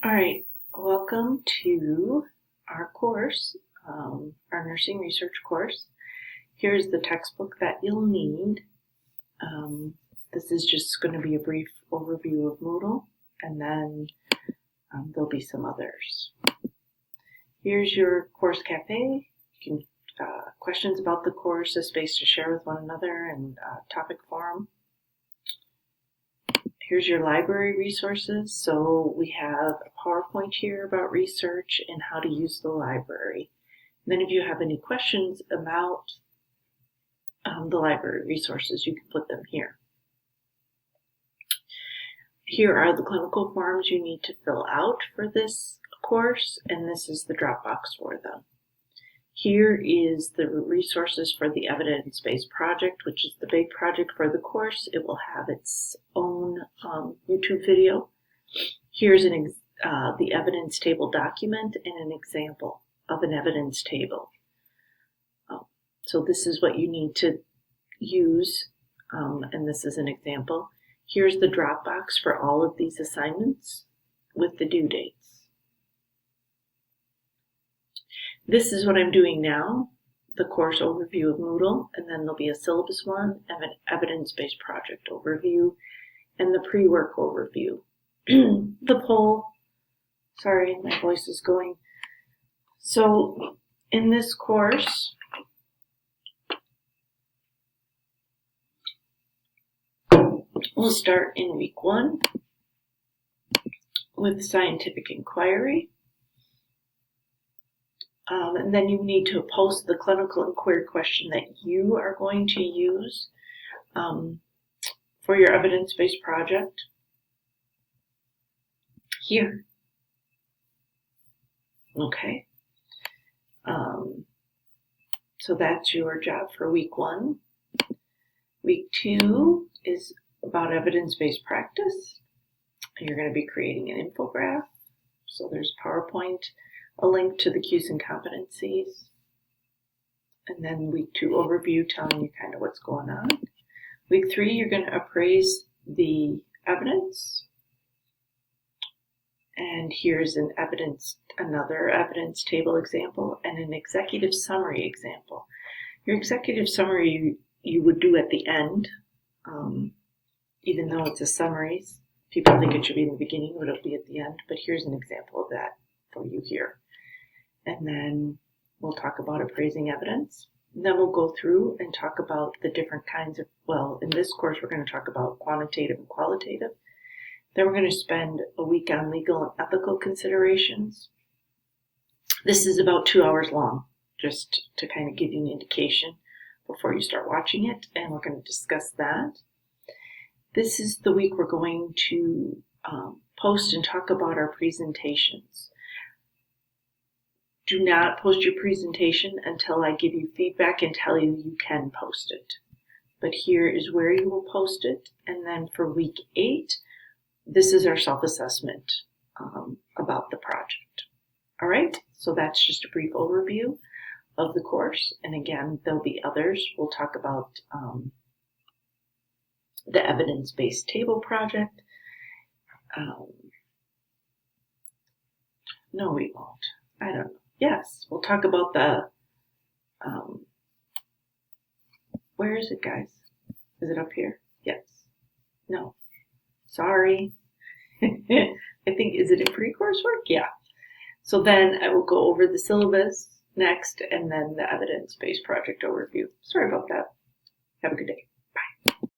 All right, welcome to our course, our nursing research course. Here's the textbook that you'll need. This is just going to be a brief overview of Moodle, and then there'll be some others. Here's your course cafe. You can questions about the course, a space to share with one another, and topic forum. Here's your library resources. So we have a PowerPoint here about research and how to use the library. And then if you have any questions about the library resources, you can put them here. Here are the clinical forms you need to fill out for this course, and this is the Dropbox for them. Here is the resources for the evidence-based project, which is the big project for the course. It will have its own YouTube video. Here's the evidence table document and an example of an evidence table. So this is what you need to use, and this is an example. Here's the Dropbox for all of these assignments with the due dates. This is what I'm doing now, the course overview of Moodle, and then there'll be a syllabus one, and an evidence-based project overview, and the pre-work overview. The poll, sorry, my voice is going. So in this course, we'll start in week 1 with scientific inquiry. And then you need to post the clinical inquiry question that you are going to use for your evidence-based project here. Okay. So that's your job for week 1. Week 2 is about evidence-based practice. You're going to be creating an infograph. So there's PowerPoint, a link to the cues and competencies, and then week 2 overview telling you kind of what's going on. Week 3, you're going to appraise the evidence, and here's another evidence table example and an executive summary example. Your executive summary you would do at the end, even though it's a summary. People think it should be in the beginning, but it'll be at the end, but here's an example of that for you here. And then we'll talk about appraising evidence. And then we'll go through and talk about the different kinds of, well, in this course we're going to talk about quantitative and qualitative. Then we're going to spend a week on legal and ethical considerations. This is about 2 hours long, just to kind of give you an indication before you start watching it, and we're going to discuss that. This is the week we're going to post and talk about our presentations. Do not post your presentation until I give you feedback and tell you you can post it. But here is where you will post it. And then for week 8, this is our self-assessment about the project. All right, so that's just a brief overview of the course. And again, there'll be others. We'll talk about the evidence-based table project. No, we won't. I don't know. Yes, we'll talk about the, where is it, guys? Is it up here? Yes. No. Sorry. I think, is it in pre-coursework? Yeah. So then I will go over the syllabus next, and then the evidence-based project overview. Sorry about that. Have a good day.